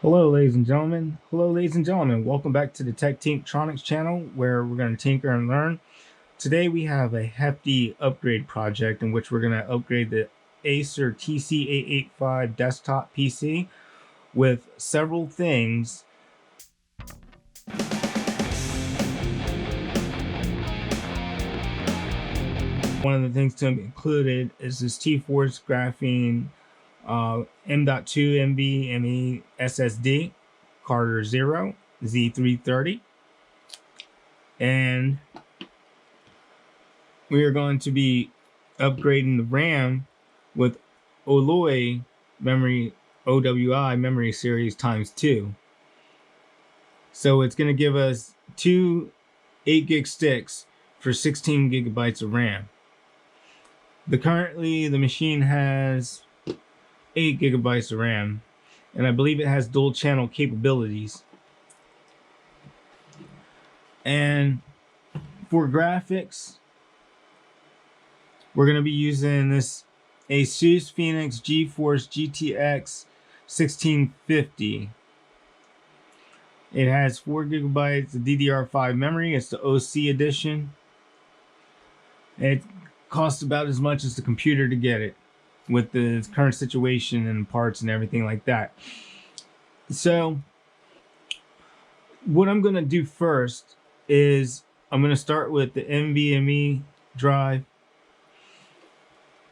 Hello, ladies and gentlemen. Hello, ladies and gentlemen. Welcome back to the Tech-Tinktronics channel, where we're going to tinker and learn. Today we have a hefty upgrade project in which we're going to upgrade the Acer TC 885 desktop PC with several things. One of the things to be included is this TForce Graphene M.2 NVMe SSD, Carter 0 Z330. And we are going to be upgrading the RAM with Oloy Memory OWI Memory Series ×2. So it's going to give us two 8 gig sticks for 16 gigabytes of RAM. Currently the machine has 8 gigabytes of RAM, and I believe it has dual channel capabilities. And for graphics, we're going to be using this Asus Phoenix GeForce GTX 1650. It has 4 gigabytes of DDR5 memory. It's the OC edition. It costs about as much as the computer to get it, with the current situation and parts and everything like that. So what I'm going to do first is I'm going to start with the NVMe drive.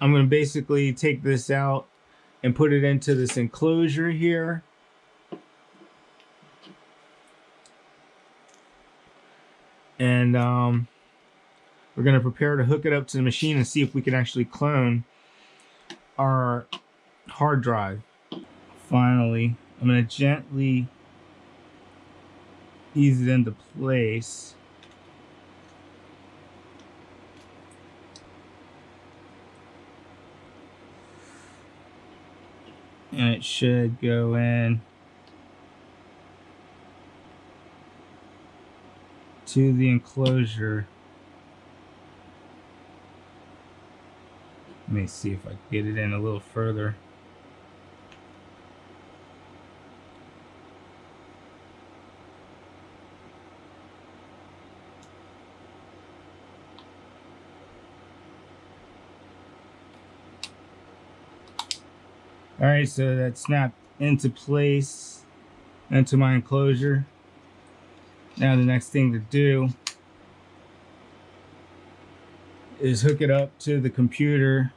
I'm going to basically take this out and put it into this enclosure here. And we're going to prepare to hook it up to the machine and see if we can actually clone our hard drive. Finally, I'm going to gently ease it into place. And it should go in to the enclosure. Let me see if I can get it in a little further. All right, so that snapped into place, into my enclosure. Now the next thing to do is hook it up to the computer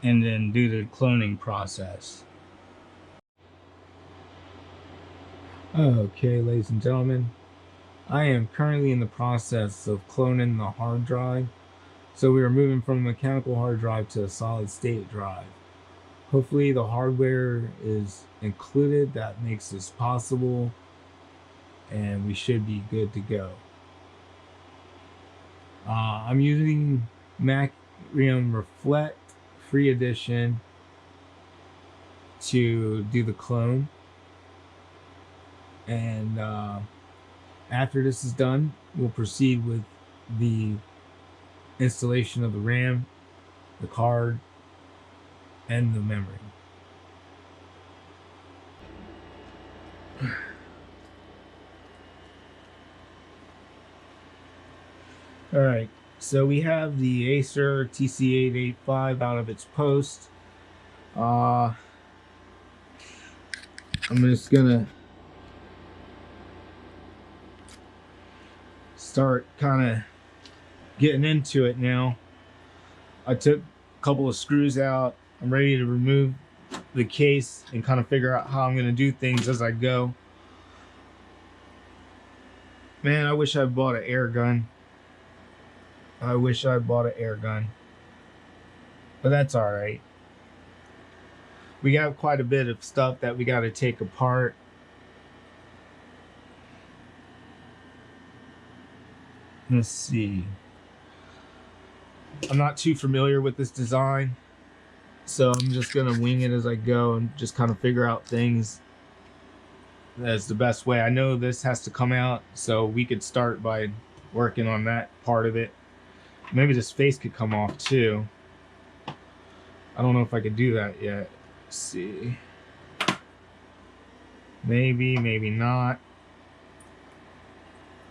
and then do the cloning process. Okay, ladies and gentlemen, I am currently in the process of cloning the hard drive. So we are moving from a mechanical hard drive to a solid state drive. Hopefully the hardware is included that makes this possible, and we should be good to go. I'm using Macrium Reflect Free Edition to do the clone. And after this is done, we'll proceed with the installation of the RAM, the card, and the memory. All right, so we have the Acer TC 885 out of its post. I'm just gonna start kind of getting into it now. I took a couple of screws out. I'm ready to remove the case and kind of figure out how I'm going to do things as I go. Man, I wish I bought an air gun. I wish I bought an air gun. But that's all right. We got quite a bit of stuff that we got to take apart. Let's see. I'm not too familiar with this design, so I'm just gonna wing it as I go and just kind of figure out things as the best way. I know this has to come out, so we could start by working on that part of it. Maybe this face could come off too. I don't know if I could do that yet. Let's see. Maybe, maybe not.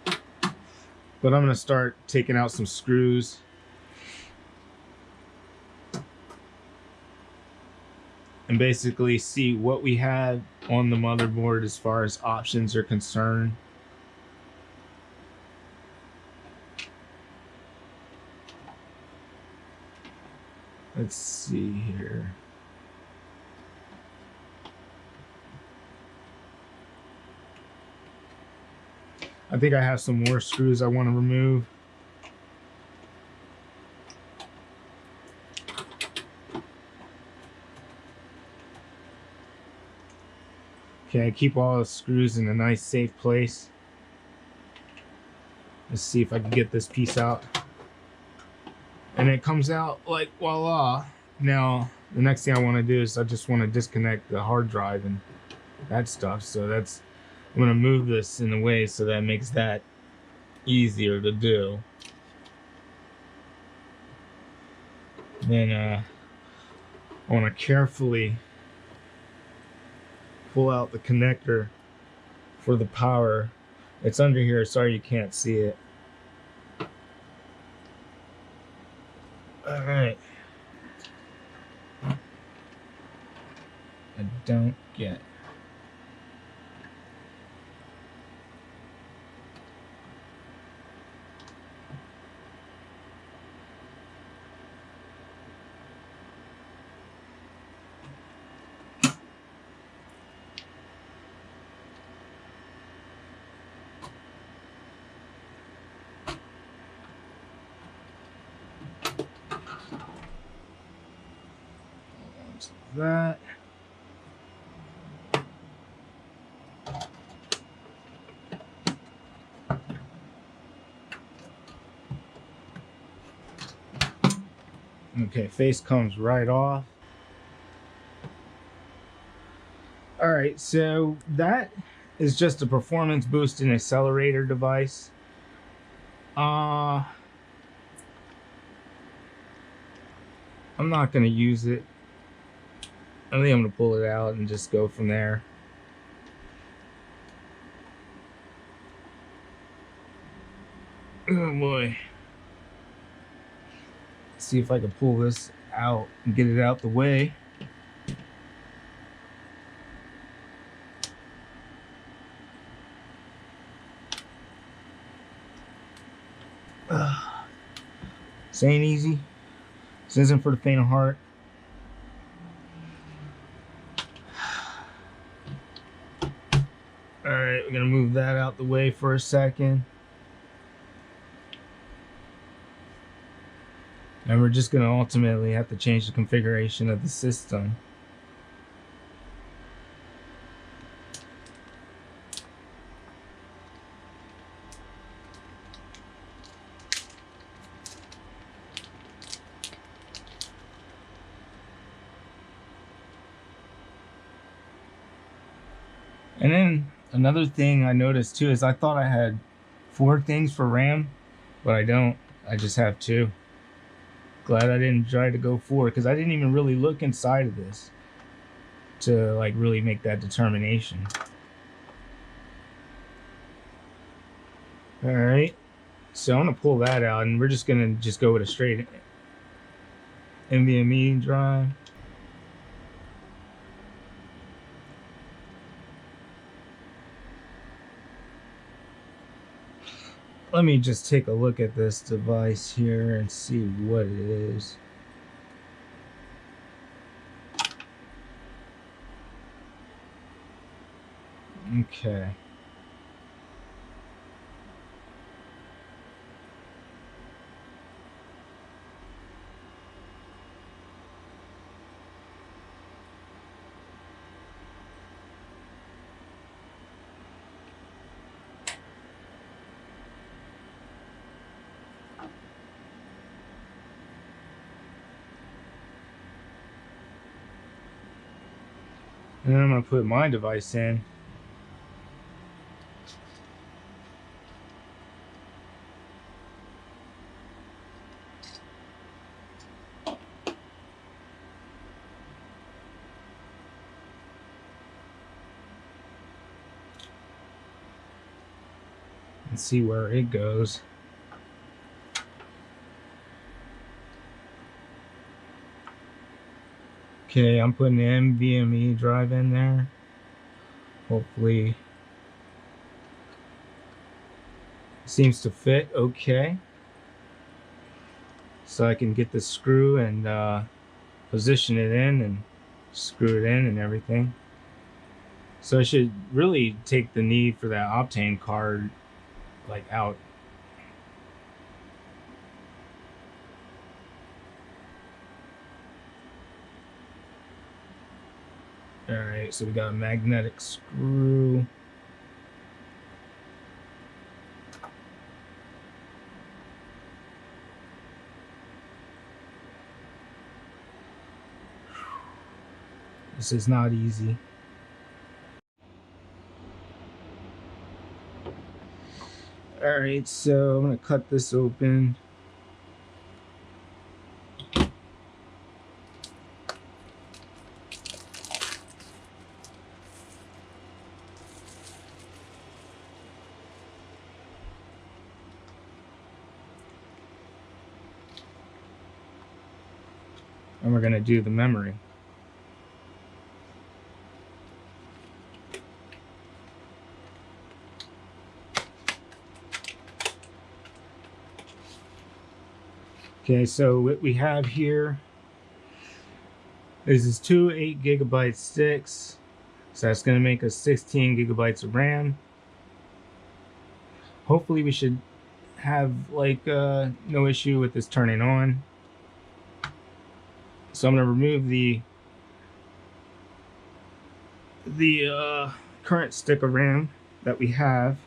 But I'm going to start taking out some screws. And basically see what we have on the motherboard as far as options are concerned. Let's see here. I think I have some more screws I want to remove. Okay, keep all the screws in a nice safe place. Let's see if I can get this piece out. And it comes out like voila. Now, the next thing I want to do is I just want to disconnect the hard drive and that stuff. So that's, I'm going to move this in a way so that makes that easier to do. Then I want to carefully pull out the connector for the power. It's under here. Sorry you can't see it. All right. I don't get. That. Okay, face comes right off. All right, so that is just a performance boosting accelerator device. I'm not gonna use it. I think I'm gonna pull it out and just go from there. Oh boy. See if I can pull this out and get it out the way. This ain't easy. This isn't for the faint of heart. Alright, we're gonna move that out the way for a second. And we're just gonna ultimately have to change the configuration of the system. And then another thing I noticed too is I thought I had 4 things for RAM, but I don't. I just have 2. Glad I didn't try to go 4 because I didn't even really look inside of this to like really make that determination. All right, so I'm gonna pull that out and we're just gonna go with a straight NVMe drive. Let me just take a look at this device here and see what it is. Okay. And then I'm going to put my device in. and see where it goes. Okay, I'm putting the NVMe drive in there. Hopefully it seems to fit okay. So I can get the screw and position it in and screw it in and everything. So I should really take the need for that Optane card like out. Alright, so we got a magnetic screw. This is not easy. Alright, so I'm going to cut this open. And we're going to do the memory. Okay, so what we have here is this two 8GB sticks. So that's going to make us 16 gigabytes of RAM. Hopefully we should have like no issue with this turning on. So I'm going to remove the current stick of RAM that we have.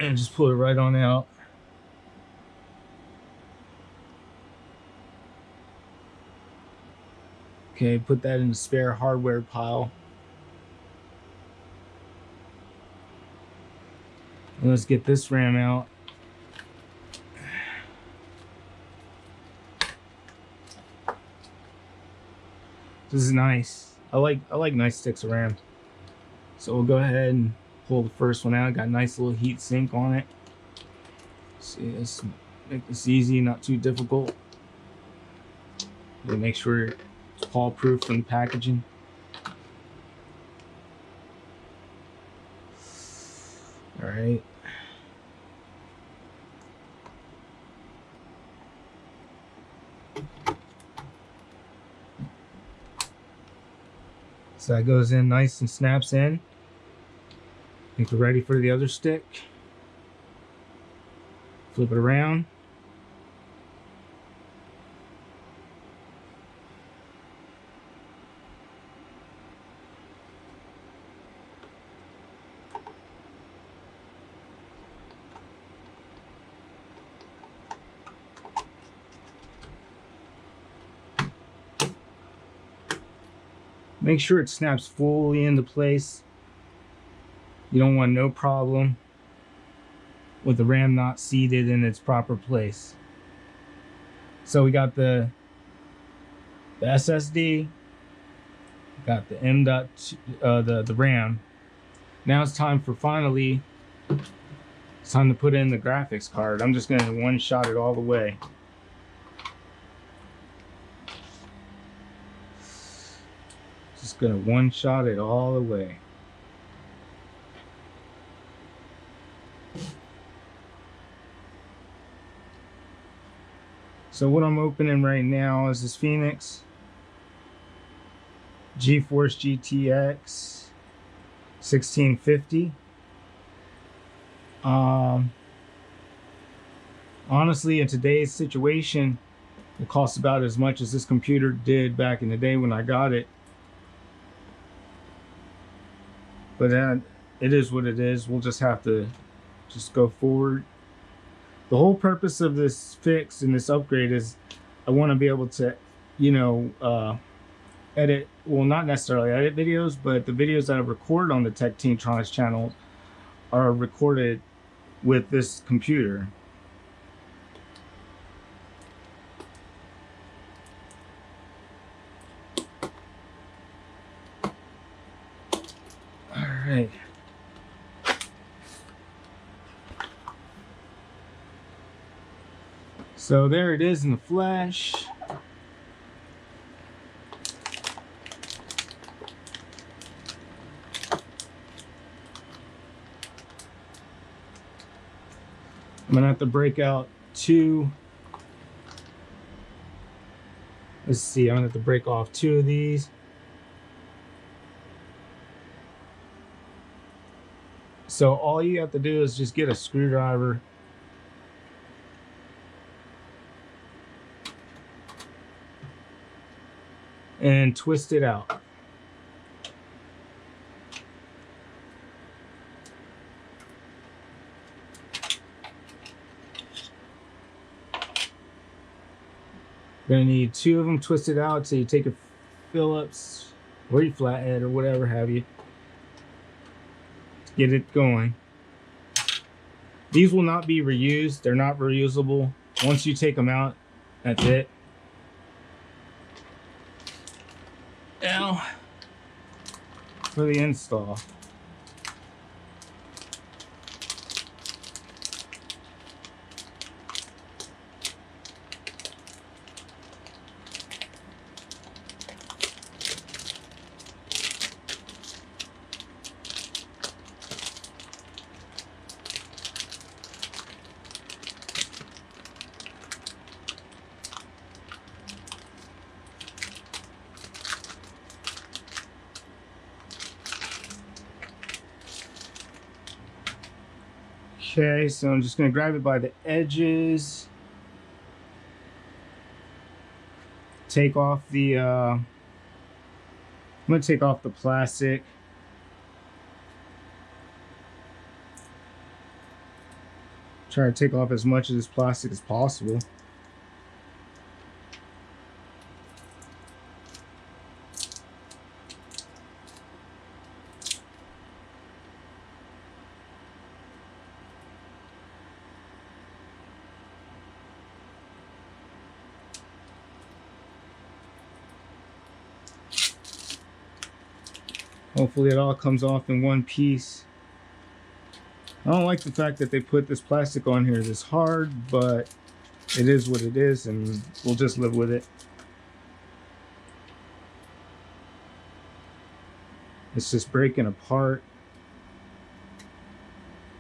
And just pull it right on out. Okay, put that in the spare hardware pile. And let's get this RAM out. This is nice. I like nice sticks of RAM. So we'll go ahead and pull the first one out. Got a nice little heat sink on it. See, let's make this easy, not too difficult. Make sure it's fall proof from the packaging. All right. So that goes in nice and snaps in. I think we're ready for the other stick. Flip it around. Make sure it snaps fully into place. You don't want no problem with the RAM not seated in its proper place. So we got the SSD, got the the RAM. Now it's time to put in the graphics card. I'm just gonna one-shot it all the way. Just gonna one-shot it all the way. So what I'm opening right now is this Phoenix GeForce GTX 1650. Honestly, in today's situation, it costs about as much as this computer did back in the day when I got it. But it is what it is. We'll just have to just go forward. The whole purpose of this fix and this upgrade is I want to be able to, you know, edit, well, not necessarily edit videos, but the videos that I record on the Tech Teentronics channel are recorded with this computer. So there it is in the flesh. I'm gonna have to break out two. Let's see, I'm gonna have to break off two of these. So all you have to do is just get a screwdriver and twist it out. You're gonna need two of them twisted out, so you take a Phillips or your flathead or whatever have you. Get it going. These will not be reused. They're not reusable. Once you take them out, that's it. Now, for the install. Okay, so I'm just going to grab it by the edges. Take off the, I'm going to take off the plastic. Try to take off as much of this plastic as possible. Hopefully it all comes off in one piece. I don't like the fact that they put this plastic on here this hard, but it is what it is, and we'll just live with it. It's just breaking apart.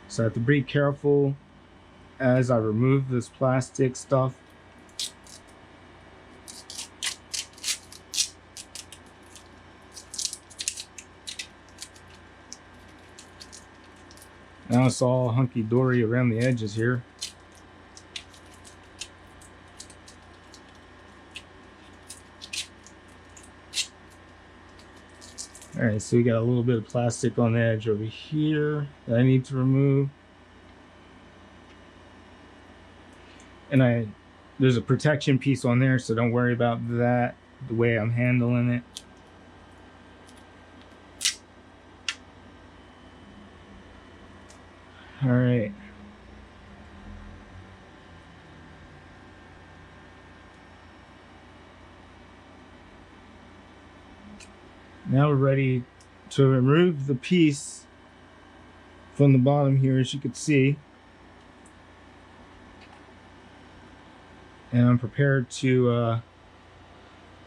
So I have to be careful as I remove this plastic stuff. Now it's all hunky-dory around the edges here. Alright, so we got a little bit of plastic on the edge over here that I need to remove. And there's a protection piece on there, so don't worry about that, the way I'm handling it. All right. Now we're ready to remove the piece from the bottom here, as you can see. And I'm prepared to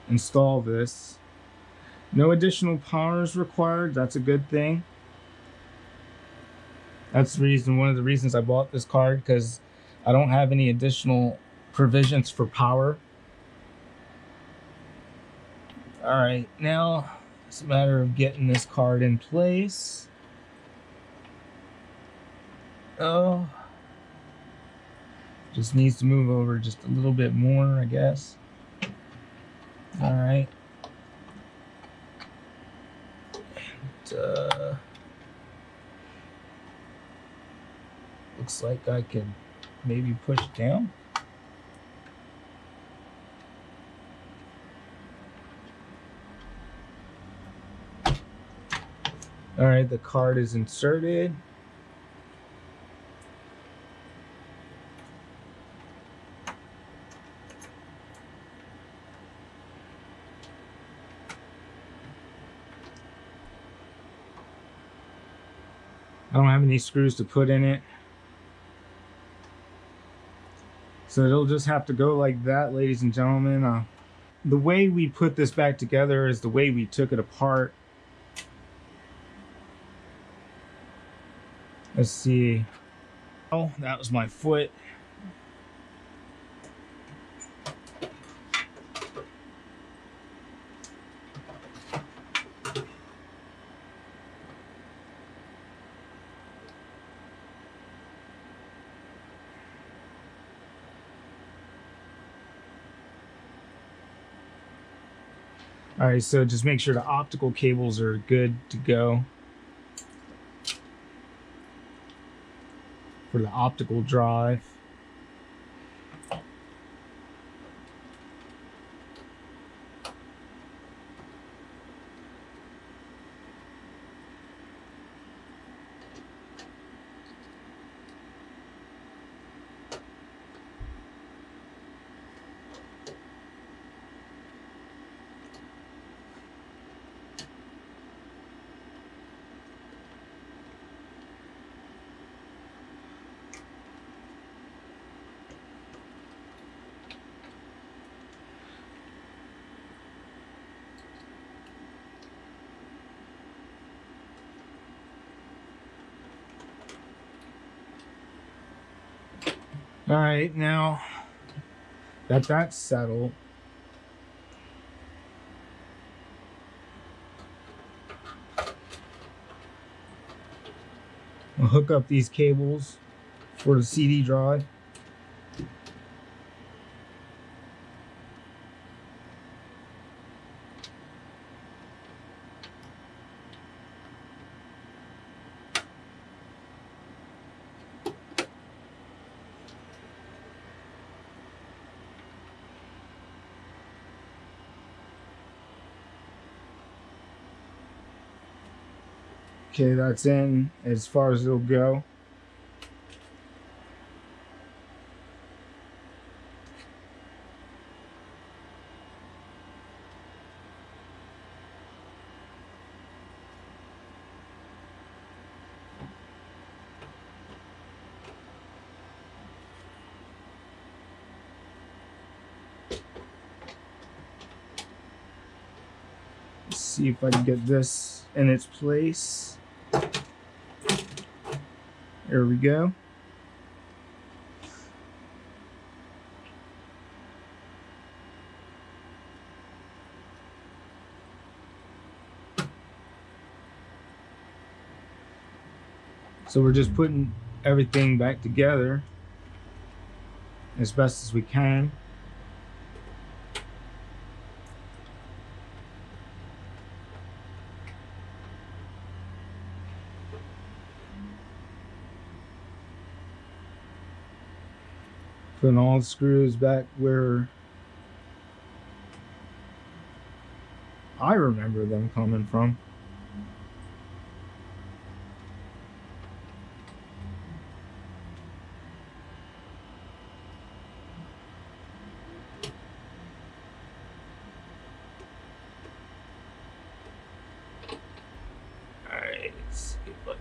install this. No additional power is required. That's a good thing. That's the reason, one of the reasons I bought this card, because I don't have any additional provisions for power. All right, now it's a matter of getting this card in place. Oh, just needs to move over just a little bit more, I guess. All right. And, looks like I can maybe push it down. All right, the card is inserted. I don't have any screws to put in it, So it'll just have to go like that, ladies and gentlemen. The way we put this back together is the way we took it apart. Let's see. Oh, that was my foot. All right, so just make sure the optical cables are good to go for the optical drive. All right, now that that's settled, I'll hook up these cables for the CD drive. Okay, that's in as far as it'll go. Let's see if I can get this in its place. There we go. So we're just putting everything back together as best as we can. Putting all the screws back where I remember them coming from. Alright, let's see. Look.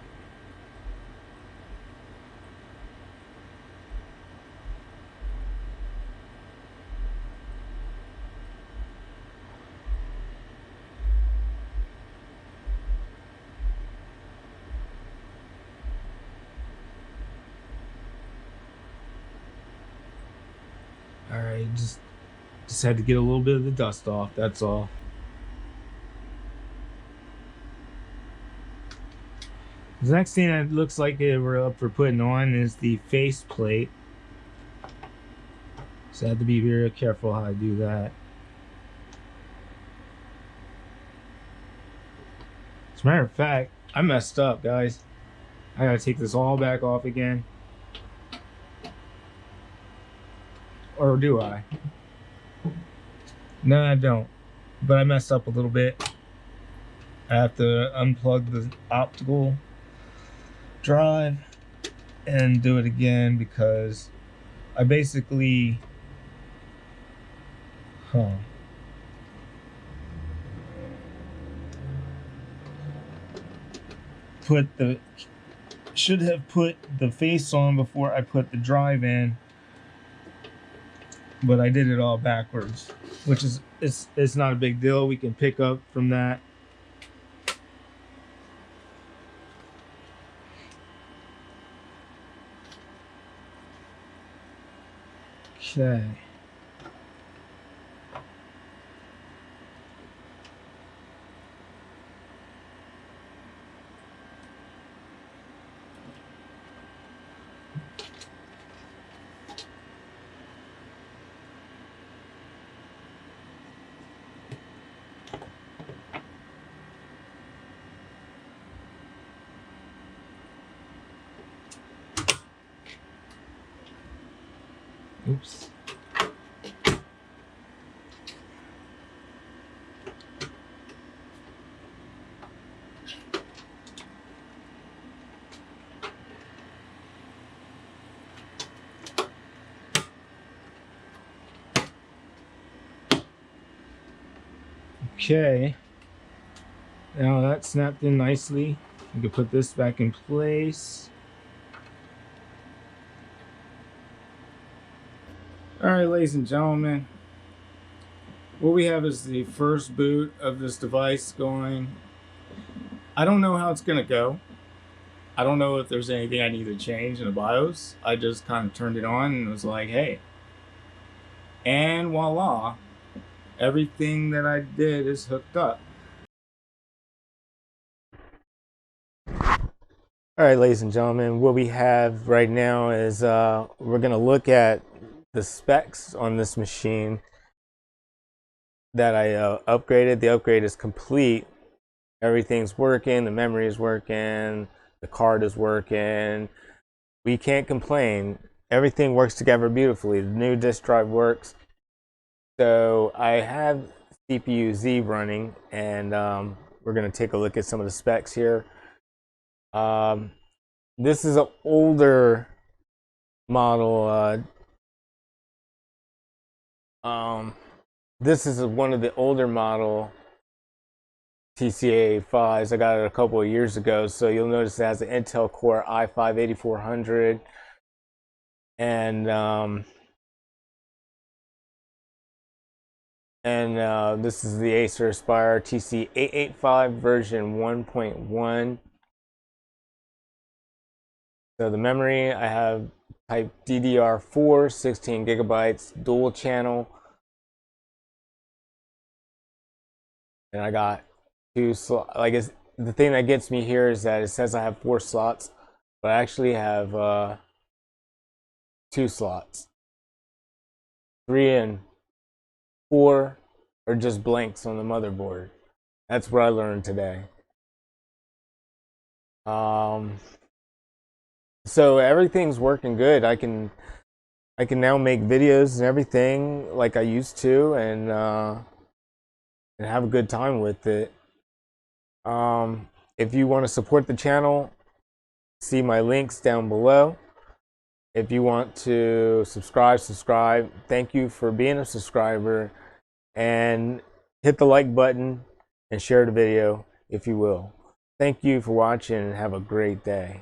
Alright, just had to get a little bit of the dust off, that's all. The next thing that looks like we're up for putting on is the face plate. So I have to be very careful how I do that. As a matter of fact, I messed up, guys. I gotta take this all back off again. Or do I? No, I don't. But I messed up a little bit. I have to unplug the optical drive and do it again because I basically should have put the face on before I put the drive in, but I did it all backwards, which is it's not a big deal. We can pick up from that. Okay. Oops. Okay. Now that snapped in nicely. We can put this back in place. All right, ladies and gentlemen, what we have is the first boot of this device going. I don't know how it's gonna go. I don't know if there's anything I need to change in the BIOS. I just kind of turned it on and was like, hey. And voila, everything that I did is hooked up. All right, ladies and gentlemen, what we have right now is we're going to look at the specs on this machine that I upgraded. The upgrade is complete. Everything's working. The memory is working. The card is working. We can't complain. Everything works together beautifully. The new disk drive works. So I have CPU Z running, and we're going to take a look at some of the specs here. This is an older model. This is one of the older model TCA 5s. I got it a couple of years ago, so you'll notice it has an Intel Core i5 8400, and this is the Acer Aspire TC 885 version 1.1. So the memory, I have type DDR4, 16 gigabytes, dual channel. And I got 2 slots. Like, the thing that gets me here is that it says I have 4 slots, but I actually have 2 slots. 3 and 4 are just blanks on the motherboard. That's what I learned today. So everything's working good. I can now make videos and everything like I used to, and have a good time with it. If you want to support the channel, see my links down below. If you want to subscribe. Thank you for being a subscriber, and hit the like button and share the video if you will. Thank you for watching, and have a great day.